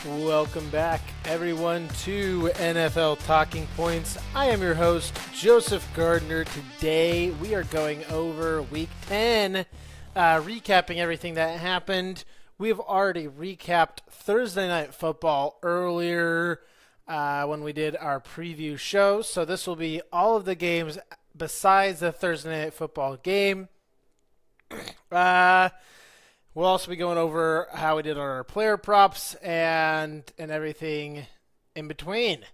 Welcome back, everyone, to NFL Talking Points. I am your host, Joseph Gardner. Today, we are going over Week 10, recapping everything that happened. We've already recapped Thursday Night Football earlier when we did our preview show, so this will be all of the games besides the Thursday Night Football game. We'll also be going over how we did on our player props and everything in between.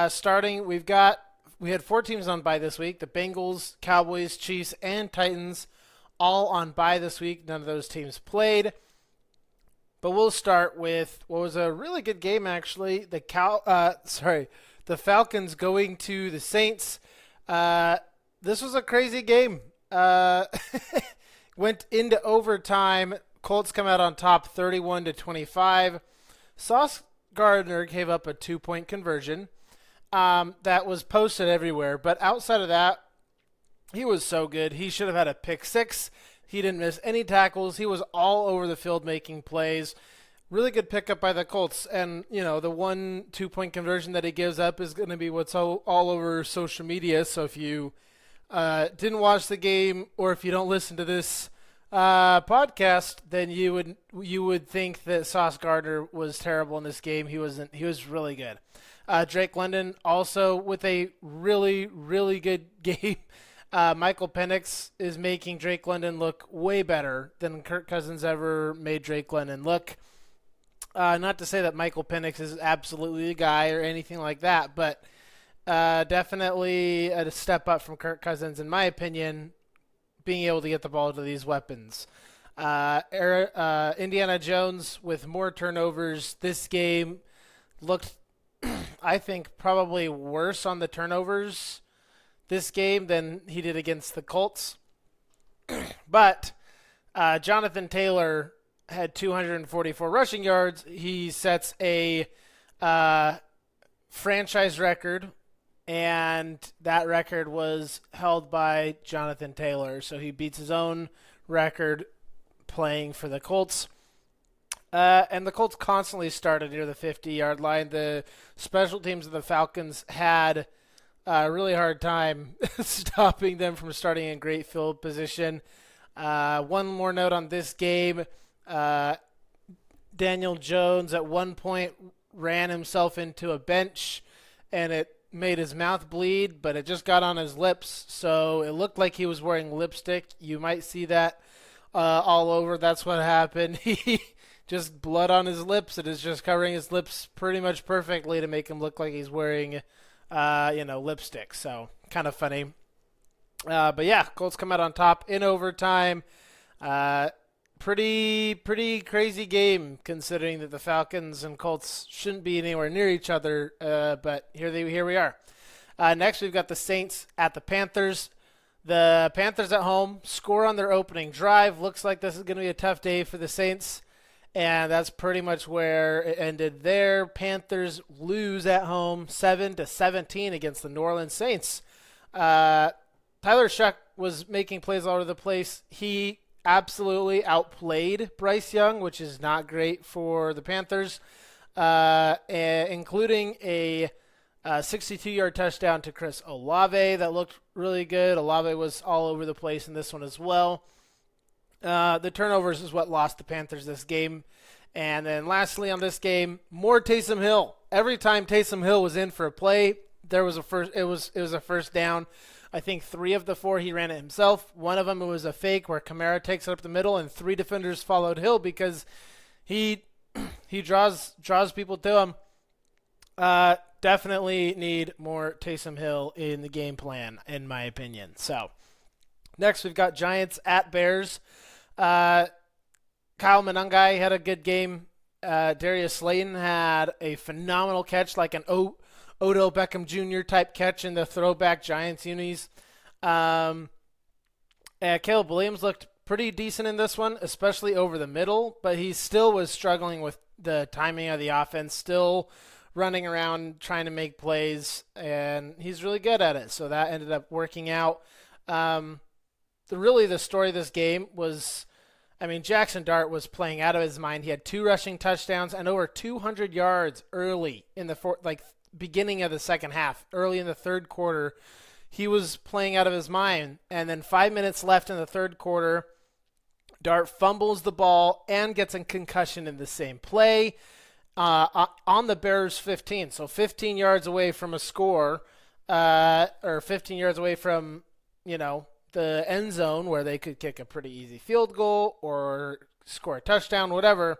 Starting, we had 4 teams on bye this week: the Bengals, Cowboys, Chiefs, and Titans, all on bye this week. None of those teams played. But we'll start with what was a really good game, actually. The Falcons going to the Saints. This was a crazy game. Went into overtime. Colts come out on top 31-25. Sauce Gardner gave up a 2-point conversion that was posted everywhere. But outside of that, he was so good. He should have had a pick six. He didn't miss any tackles. He was all over the field making plays. Really good pickup by the Colts. And, the 1-2-point conversion that he gives up is going to be what's all over social media. So if you didn't watch the game, or if you don't listen to this podcast, then you would think that Sauce Gardner was terrible in this game. He wasn't. He was really good. Drake London also with a really, really good game. Michael Penix is making Drake London look way better than Kirk Cousins ever made Drake London look. Not to say that Michael Penix is absolutely the guy or anything like that, but definitely a step up from Kirk Cousins, in my opinion, being able to get the ball to these weapons. Indiana Jones with more turnovers. This game looked, I think, probably worse on the turnovers this game than he did against the Colts. But Jonathan Taylor had 244 rushing yards. He sets a franchise record, and that record was held by Jonathan Taylor. So he beats his own record playing for the Colts. And the Colts constantly started near the 50-yard line. The special teams of the Falcons had a really hard time stopping them from starting in great field position. One more note on this game. Daniel Jones at one point ran himself into a bench, and it made his mouth bleed, but it just got on his lips, so it looked like he was wearing lipstick. You might see that all over. That's what happened. He just blood on his lips. It is just covering his lips pretty much perfectly to make him look like he's wearing lipstick. So kind of funny. But yeah, Colts come out on top in overtime. Pretty crazy game, considering that the Falcons and Colts shouldn't be anywhere near each other, but here we are. Next, we've got the Saints at the Panthers. The Panthers at home score on their opening drive. Looks like this is going to be a tough day for the Saints, and that's pretty much where it ended there. Panthers lose at home 7-17 against the New Orleans Saints. Tyler Shuck was making plays all over the place. He absolutely outplayed Bryce Young, which is not great for the Panthers, including a 62-yard touchdown to Chris Olave that looked really good. Olave was all over the place in this one as well. The turnovers is what lost the Panthers this game. And then lastly on this game, more Taysom Hill. Every time Taysom Hill was in for a play, there was a first. It was a first down. I think 3 of the 4 he ran it himself. One of them it was a fake where Kamara takes it up the middle, and 3 defenders followed Hill because he draws people to him. Definitely need more Taysom Hill in the game plan, in my opinion. So next we've got Giants at Bears. Kyle Monangai had a good game. Darius Slayton had a phenomenal catch, like an Odell Beckham Jr. type catch in the throwback Giants unis. Caleb Williams looked pretty decent in this one, especially over the middle, but he still was struggling with the timing of the offense, still running around trying to make plays, and he's really good at it. So that ended up working out. The story of this game was I mean, Jackson Dart was playing out of his mind. He had 2 rushing touchdowns and over 200 yards early in the beginning of the second half, early in the third quarter. He was playing out of his mind. And then 5 minutes left in the third quarter, Dart fumbles the ball and gets a concussion in the same play on the Bears' 15. So 15 yards away from a score, or 15 yards away from, the end zone where they could kick a pretty easy field goal or score a touchdown, whatever.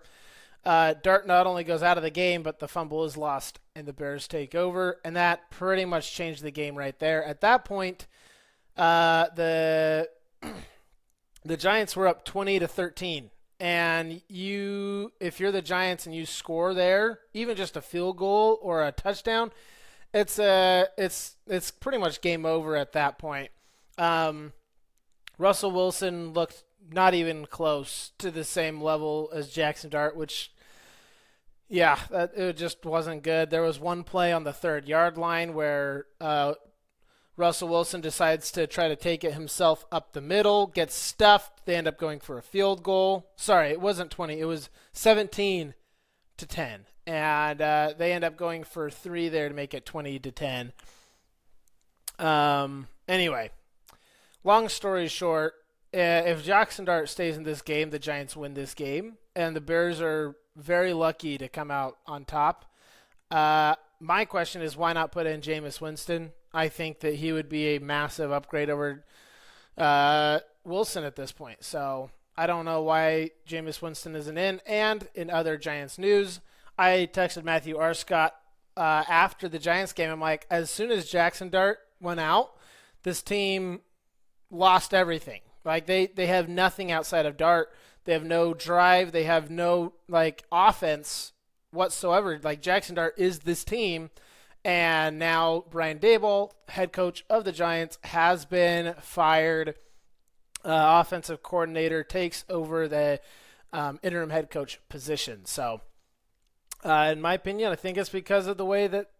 Dart not only goes out of the game, but the fumble is lost and the Bears take over, and that pretty much changed the game right there. At that point, the Giants were up 20-13, and if you're the Giants and you score there, even just a field goal or a touchdown, it's pretty much game over at that point. Russell Wilson looked not even close to the same level as Jackson Dart, which, it just wasn't good. There was one play on the 3rd-yard line where Russell Wilson decides to try to take it himself up the middle, gets stuffed. They end up going for a field goal. Sorry, it wasn't 20. It was 17-10. And they end up going for 3 there to make it 20-10. Anyway, long story short, if Jackson Dart stays in this game, the Giants win this game, and the Bears are very lucky to come out on top. My question is, why not put in Jameis Winston? I think that he would be a massive upgrade over Wilson at this point. So I don't know why Jameis Winston isn't in. And in other Giants news, I texted Matthew Arscott after the Giants game. I'm like, as soon as Jackson Dart went out, this team lost everything. Like they have nothing outside of Dart. They have no drive. They have no offense whatsoever. Like Jackson Dart is this team, and now Brian Daboll, head coach of the Giants, has been fired. Offensive coordinator takes over the interim head coach position. So, in my opinion, I think it's because of the way that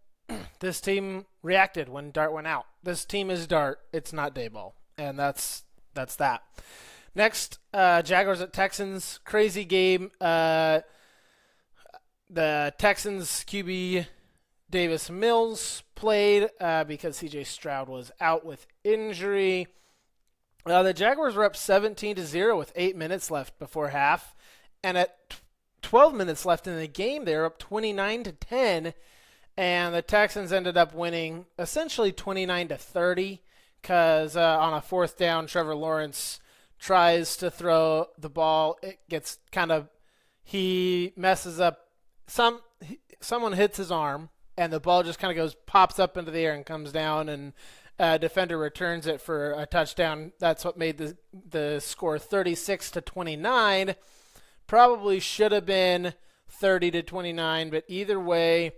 this team reacted when Dart went out. This team is Dart. It's not Daboll, and that's that. Next, Jaguars at Texans. Crazy game. The Texans QB Davis Mills played because C.J. Stroud was out with injury. The Jaguars were up 17-0 with 8 minutes left before half. And at 12 minutes left in the game, they were up 29-10. And the Texans ended up winning essentially 29-30 because on a 4th down, Trevor Lawrence tries to throw the ball. It gets he messes up. Someone hits his arm, and the ball just kind of pops up into the air and comes down, and a defender returns it for a touchdown. That's what made the score 36-29. Probably should have been 30-29, but either way,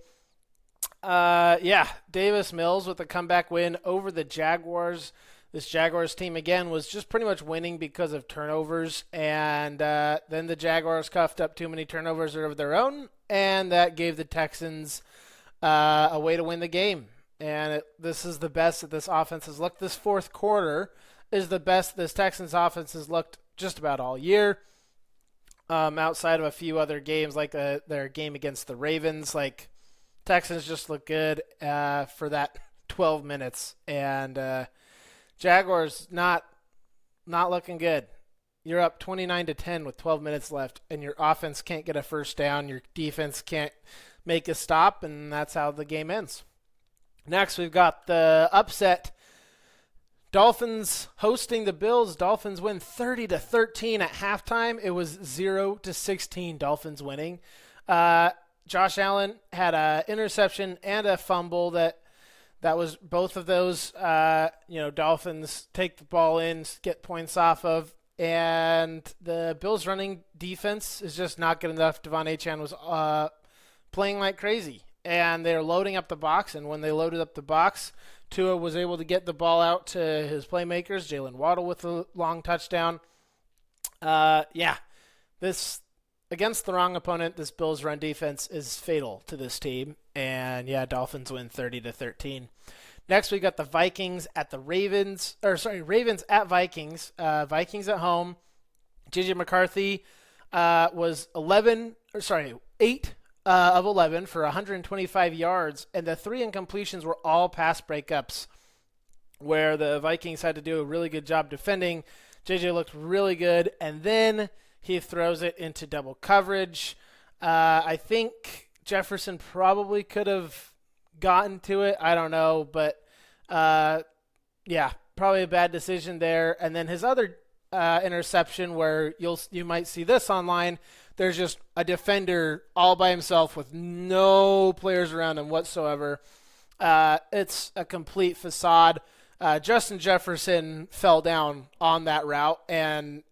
Davis Mills with a comeback win over the Jaguars. This Jaguars team, again, was just pretty much winning because of turnovers, and then the Jaguars coughed up too many turnovers of their own, and that gave the Texans a way to win the game. And this is the best that this offense has looked. This 4th quarter is the best this Texans offense has looked just about all year, outside of a few other games, like their game against the Ravens. Texans just look good for that 12 minutes, and Jaguars not looking good. You're up 29-10 with 12 minutes left, and your offense can't get a first down. Your defense can't make a stop, and that's how the game ends. Next, we've got the upset. Dolphins hosting the Bills. Dolphins win 30-13 at halftime. It was 0-16 Dolphins winning. Josh Allen had an interception and a fumble that was both of those, Dolphins take the ball in, get points off of, and the Bills' running defense is just not good enough. Devon Achane was playing like crazy, and they're loading up the box, and when they loaded up the box, Tua was able to get the ball out to his playmakers, Jalen Waddle with a long touchdown. This against the wrong opponent, this Bills run defense is fatal to this team. And Dolphins win 30-13. Next, we got the Vikings at the Ravens. Ravens at Vikings. Vikings at home. J.J. McCarthy was 8 of 11 for 125 yards, and the 3 incompletions were all pass breakups where the Vikings had to do a really good job defending. J.J. looked really good, and then he throws it into double coverage. I think Jefferson probably could have gotten to it. I don't know, but yeah, probably a bad decision there. And then his other interception, where you might see this online, there's just a defender all by himself with no players around him whatsoever. It's a complete facade. Justin Jefferson fell down on that route, and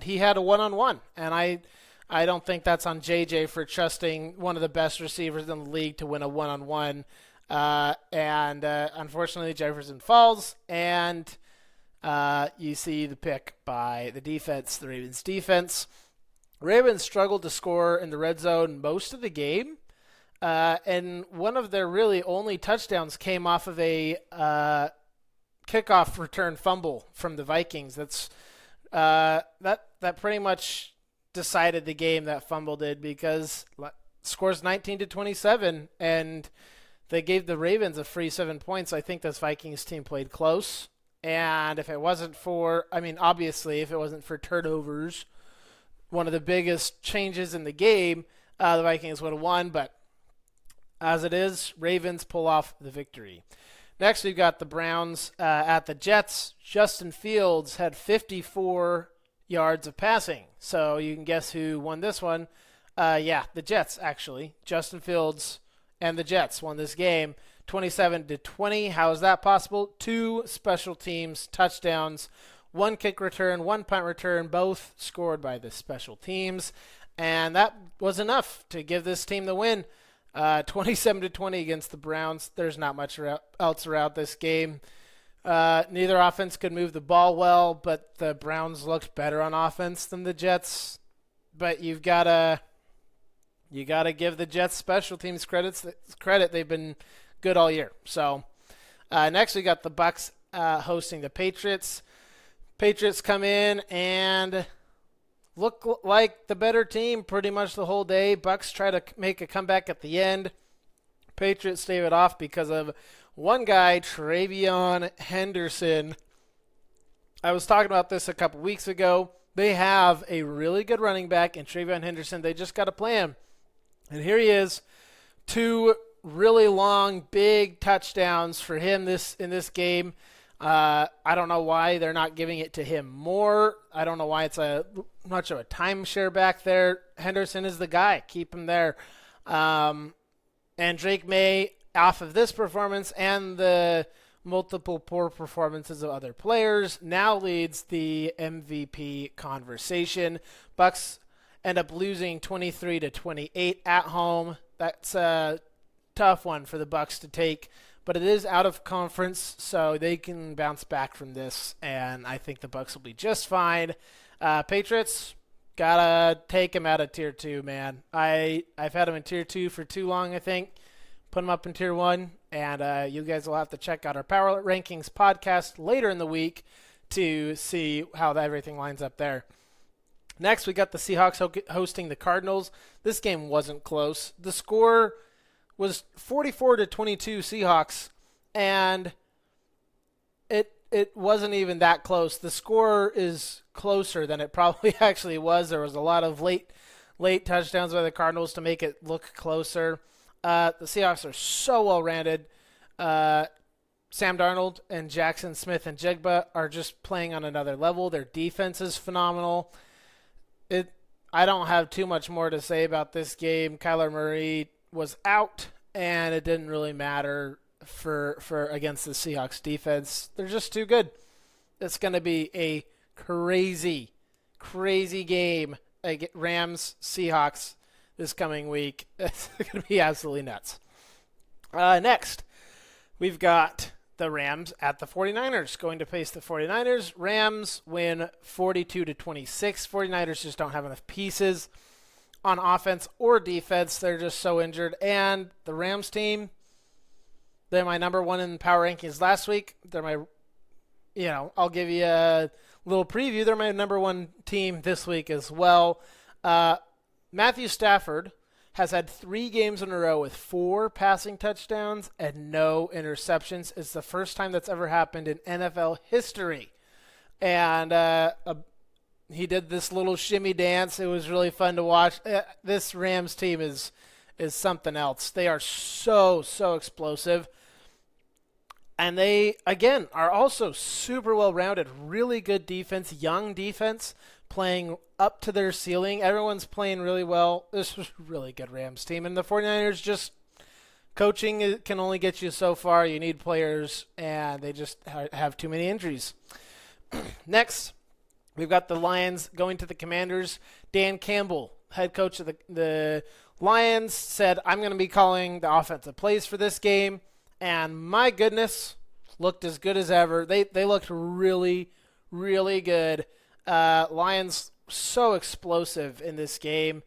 he had a one-on-one. And I don't think that's on JJ for trusting one of the best receivers in the league to win a one-on-one. Unfortunately, Jefferson falls, and you see the pick by the defense, the Ravens defense. Ravens struggled to score in the red zone most of the game, and one of their really only touchdowns came off of a kickoff return fumble from the Vikings. That's that pretty much decided the game. That fumble did, because scores 19-27, and they gave the Ravens a free 7 points. I think this Vikings team played close, and if it wasn't for, obviously, if it wasn't for turnovers, one of the biggest changes in the game, the Vikings would have won. But as it is, Ravens pull off the victory. Next, we've got the Browns at the Jets. Justin Fields had 54 yards of passing. So you can guess who won this one. The Jets, actually. Justin Fields and the Jets won this game 27-20. How is that possible? 2 special teams touchdowns, 1 kick return, 1 punt return, both scored by the special teams. And that was enough to give this team the win. 27-20 against the Browns. There's not much else around this game. Neither offense could move the ball well, but the Browns looked better on offense than the Jets. But you gotta give the Jets special teams credit. They've been good all year. So next we got the Bucs hosting the Patriots. Patriots come in and look like the better team pretty much the whole day. Bucs try to make a comeback at the end. Patriots stave it off because of one guy, TreVeyon Henderson. I was talking about this a couple weeks ago. They have a really good running back in TreVeyon Henderson. They just got to play him. And here he is. 2 really long, big touchdowns for him in this game. I don't know why they're not giving it to him more. I don't know why it's much of a timeshare back there. Henderson is the guy. Keep him there. And Drake May, off of this performance and the multiple poor performances of other players, now leads the MVP conversation. Bucs end up losing 23-28 at home. That's a tough one for the Bucs to take. But it is out of conference, so they can bounce back from this, and I think the Bucs will be just fine. Patriots, gotta take them out of Tier 2, man. I've had them in Tier 2 for too long, I think. Put them up in Tier 1, and you guys will have to check out our Power Rankings podcast later in the week to see how everything lines up there. Next, we got the Seahawks hosting the Cardinals. This game wasn't close. The score was 44-22 Seahawks, and it wasn't even that close. The score is closer than it probably actually was. There was a lot of late touchdowns by the Cardinals to make it look closer. The Seahawks are so well-rounded. Sam Darnold and Jackson Smith and Jigba are just playing on another level. Their defense is phenomenal. I don't have too much more to say about this game. Kyler Murray was out, and it didn't really matter for against the Seahawks defense. They're just too good. It's going to be a crazy game. Rams Seahawks this coming week. It's going to be absolutely nuts. Next, we've got the Rams at the 49ers, going to face the 49ers. Rams win 42-26. 49ers just don't have enough pieces on offense or defense. They're just so injured. And the Rams team, they're my number 1 in power rankings last week. They're my, I'll give you little preview, they're my number one team this week as well. Matthew Stafford has had 3 games in a row with 4 passing touchdowns and no interceptions. It's the first time that's ever happened in NFL history. And he did this little shimmy dance. It was really fun to watch. This Rams team is something else. They are so explosive. And they, again, are also super well-rounded. Really good defense, young defense, playing up to their ceiling. Everyone's playing really well. This was a really good Rams team. And the 49ers just coaching can only get you so far. You need players, and they just have too many injuries. Next, we've got the Lions going to the Commanders. Dan Campbell, head coach of the Lions, said, I'm going to be calling the offensive plays for this game. And my goodness, looked as good as ever. They looked really, really good. Lions so explosive in this game.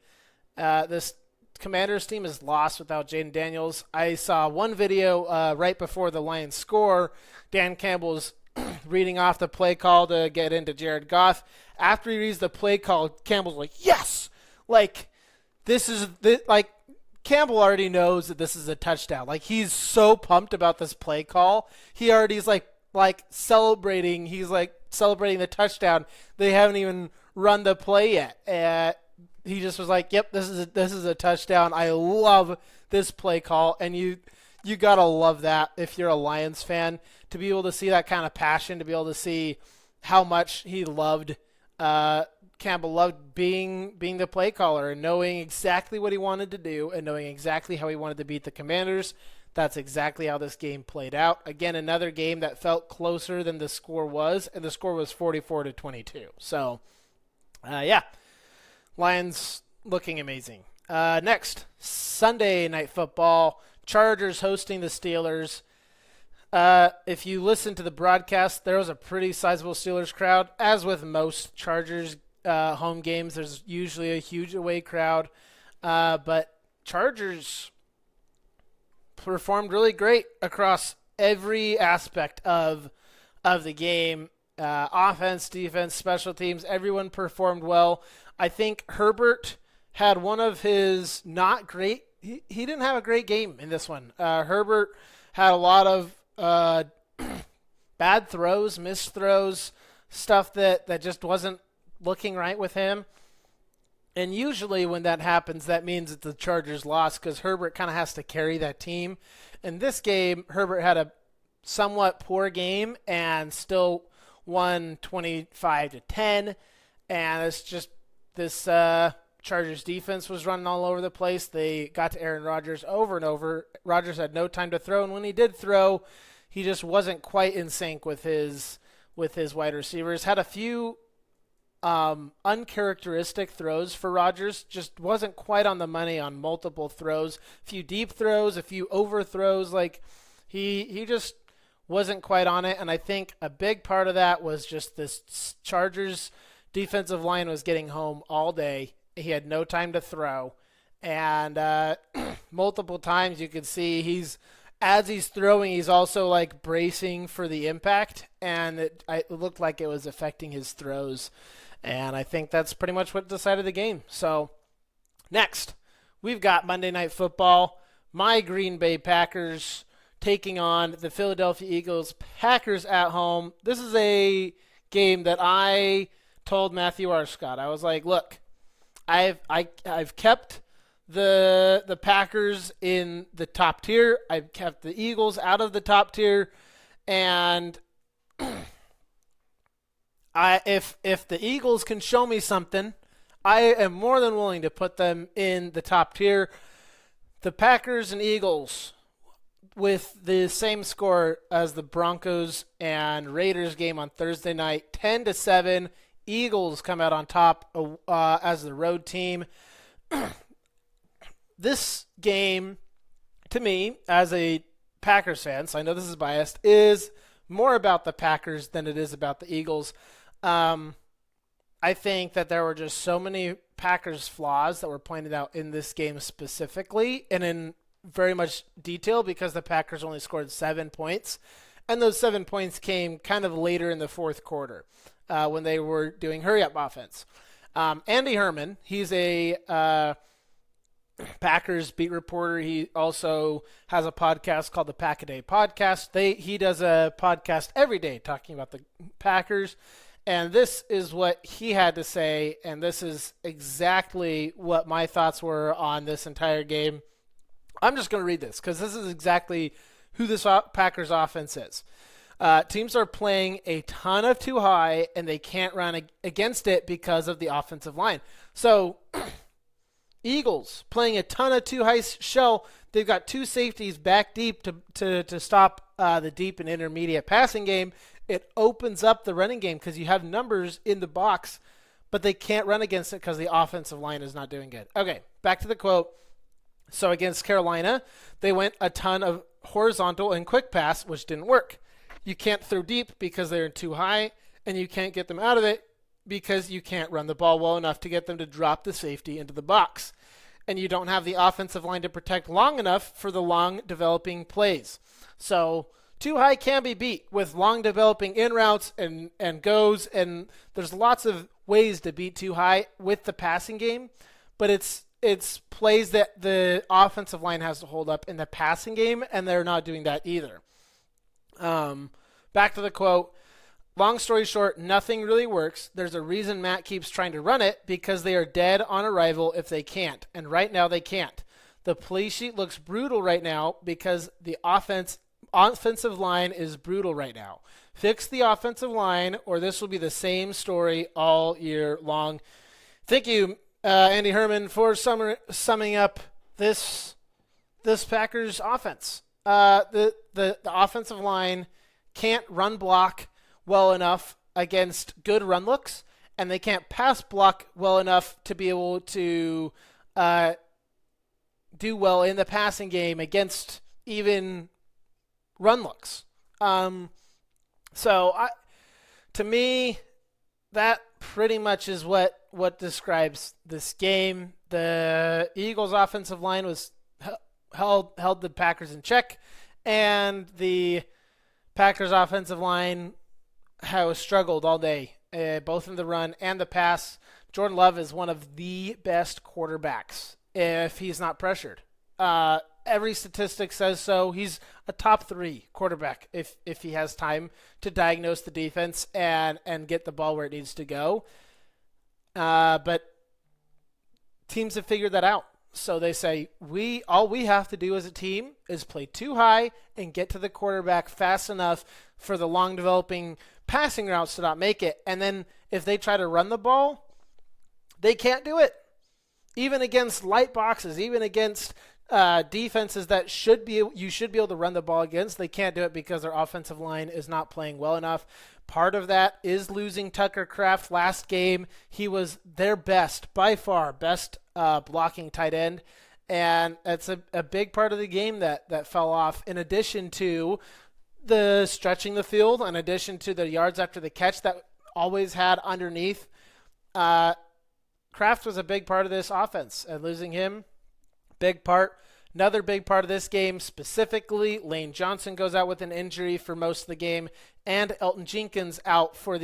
This Commanders team is lost without Jaden Daniels. I saw one video right before the Lions score. Dan Campbell's reading off the play call to get into Jared Goff. After he reads the play call, Campbell's like, yes! Campbell already knows that this is a touchdown. He's so pumped about this play call. He already is celebrating. He's celebrating the touchdown. They haven't even run the play yet. He just was like, "Yep, this is a touchdown." I love this play call, and you gotta love that if you're a Lions fan, to be able to see that kind of passion, to be able to see how much he loved. Campbell loved being the play caller and knowing exactly what he wanted to do and knowing exactly how he wanted to beat the Commanders. That's exactly how this game played out. Again, another game that felt closer than the score was, and the score was 44-22. So, Lions looking amazing. Next, Sunday Night Football. Chargers hosting the Steelers. If you listen to the broadcast, there was a pretty sizable Steelers crowd. As with most Chargers home games, there's usually a huge away crowd. But Chargers performed really great across every aspect of the game. Offense, defense, special teams, everyone performed well. I think Herbert had one of his not great – he didn't have a great game in this one. Herbert had a lot of bad throws, missed throws, stuff that just wasn't looking right with him. And usually when that happens, that means that the Chargers lost because Herbert kind of has to carry that team. In this game, Herbert had a somewhat poor game and still won 25-10. And it's just this Chargers defense was running all over the place. They got to Aaron Rodgers over and over. Rodgers had no time to throw, and when he did throw, he just wasn't quite in sync with his wide receivers. Had a few uncharacteristic throws for Rodgers. Just wasn't quite on the money on multiple throws. A few deep throws, a few overthrows. He just wasn't quite on it. And I think a big part of that was just this Chargers defensive line was getting home all day. He had no time to throw. And multiple times you could see as he's throwing, he's also bracing for the impact. And it looked like it was affecting his throws. And I think that's pretty much what decided the game. So, next, we've got Monday Night Football. My Green Bay Packers taking on the Philadelphia Eagles. Packers at home. This is a game that I told Matthew Arscott. I was like, look, I've kept the Packers in the top tier. I've kept the Eagles out of the top tier. And if the Eagles can show me something, I am more than willing to put them in the top tier. The Packers and Eagles, with the same score as the Broncos and Raiders game on Thursday night, 10-7. Eagles come out on top as the road team. This game, to me, as a Packers fan, so I know this is biased, is more about the Packers than it is about the Eagles. I think that there were just so many Packers flaws that were pointed out in this game specifically and in very much detail because the Packers only scored 7 points. And those 7 points came kind of later in the fourth quarter. when they were doing hurry-up offense. Andy Herman, he's a Packers beat reporter. He also has a podcast called the Pack-A-Day Podcast. He does a podcast every day talking about the Packers. And this is what he had to say, and this is exactly what my thoughts were on this entire game. I'm just going to read this because this is exactly who this Packers offense is. Teams are playing a ton of too high, and they can't run against it because of the offensive line. So, Eagles playing a ton of too high shell. They've got two safeties back deep to stop the deep and intermediate passing game. It opens up the running game because you have numbers in the box, but they can't run against it because the offensive line is not doing good. Okay, back to the quote. So against Carolina, they went a ton of horizontal and quick pass, which didn't work. You can't throw deep because they're too high, and you can't get them out of it because you can't run the ball well enough to get them to drop the safety into the box. And you don't have the offensive line to protect long enough for the long developing plays. So too high can be beat with long developing in routes and goes, and there's lots of ways to beat too high with the passing game, but it's plays that the offensive line has to hold up in the passing game, and they're not doing that either. Back to the quote. Long story short, nothing really works. There's a reason Matt keeps trying to run it, because they are dead on arrival if they can't, and right now they can't. The play sheet looks brutal right now because the offensive line is brutal right now. Fix the offensive line, or this will be the same story all year long. Thank you, Andy Herman, for summing up this Packers offense. The offensive line can't run block well enough against good run looks, and they can't pass block well enough to be able to do well in the passing game against even run looks. To me, that pretty much is what describes this game. The Eagles' offensive line was held the Packers in check, and the Packers' offensive line has struggled all day, both in the run and the pass. Jordan Love is one of the best quarterbacks if he's not pressured. Every statistic says so. He's a top 3 quarterback if he has time to diagnose the defense and get the ball where it needs to go. But teams have figured that out. So they say, all we have to do as a team is play too high and get to the quarterback fast enough for the long developing passing routes to not make it. And then if they try to run the ball, they can't do it. Even against light boxes, even against defenses that you should be able to run the ball against, they can't do it because their offensive line is not playing well enough. Part of that is losing Tucker Kraft last game. He was their best, by far, best blocking tight end. And that's a big part of the game that fell off, in addition to the stretching the field, in addition to the yards after the catch that always had underneath. Kraft was a big part of this offense, and losing him, big part. Another big part of this game specifically, Lane Johnson goes out with an injury for most of the game, and Elton Jenkins out for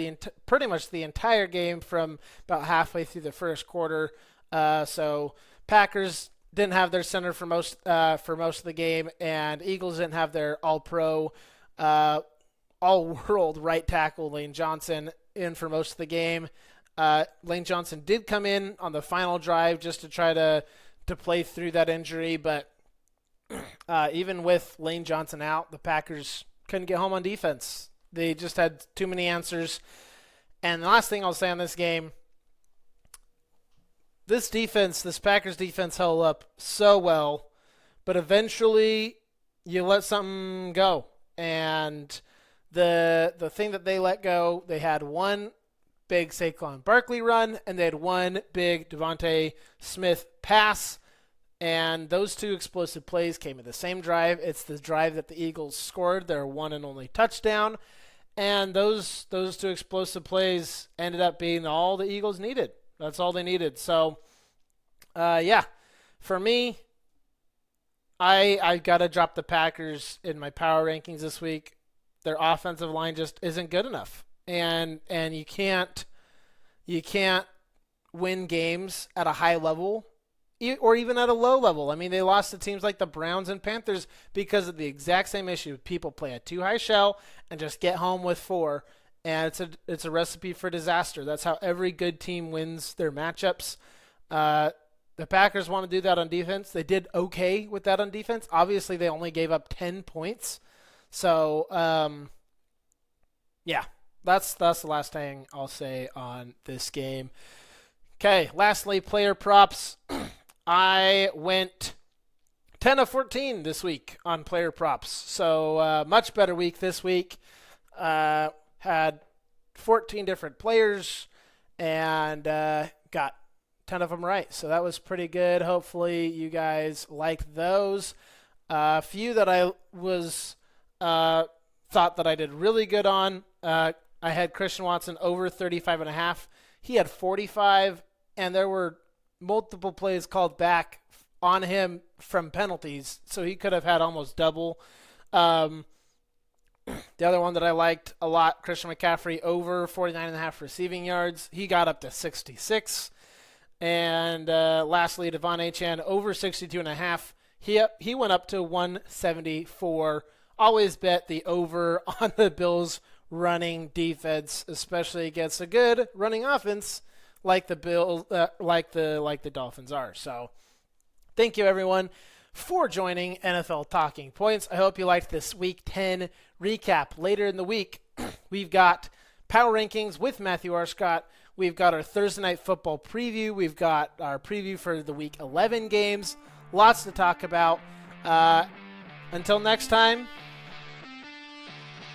pretty much the entire game from about halfway through the first quarter. So Packers didn't have their center for most of the game, and Eagles didn't have their all-pro, all-world right tackle Lane Johnson in for most of the game. Lane Johnson did come in on the final drive just to try to play through that injury, but even with Lane Johnson out, the Packers couldn't get home on defense. They just had too many answers. And the last thing I'll say on this game, this Packers defense held up so well, but eventually you let something go. And the thing that they let go, they had one big Saquon Barkley run, and they had one big Devontae Smith pass. And those two explosive plays came in the same drive. It's the drive that the Eagles scored their one and only touchdown. And those two explosive plays ended up being all the Eagles needed. That's all they needed. So, for me, I got to drop the Packers in my power rankings this week. Their offensive line just isn't good enough. and you can't win games at a high level or even at a low level. I mean, they lost to teams like the Browns and Panthers because of the exact same issue. People play a too high shell and just get home with 4, and it's a recipe for disaster. That's how every good team wins their matchups. The Packers want to do that on defense. They did okay with that on defense. Obviously, they only gave up 10 points. So, yeah, that's the last thing I'll say on this game. Okay, lastly, player props. I went 10 of 14 this week on player props. So much better week this week. Had 14 different players and got 10 of them right. So that was pretty good. Hopefully you guys like those. A few that I was thought that I did really good on. I had Christian Watson over 35.5. He had 45, and there were multiple plays called back on him from penalties, so he could have had almost double. The other one that I liked a lot, Christian McCaffrey over 49.5 receiving yards. He got up to 66. And lastly, Devon Achane over 62.5. He went up to 174. Always bet the over on the Bills' running defense, especially against a good running offense like the Bills, like the Dolphins are. So, thank you everyone for joining NFL Talking Points. I hope you liked this Week 10 recap. Later in the week, we've got Power Rankings with Matthew Arscott. We've got our Thursday Night Football preview. We've got our preview for the Week 11 games. Lots to talk about. Until next time,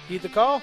heed the call.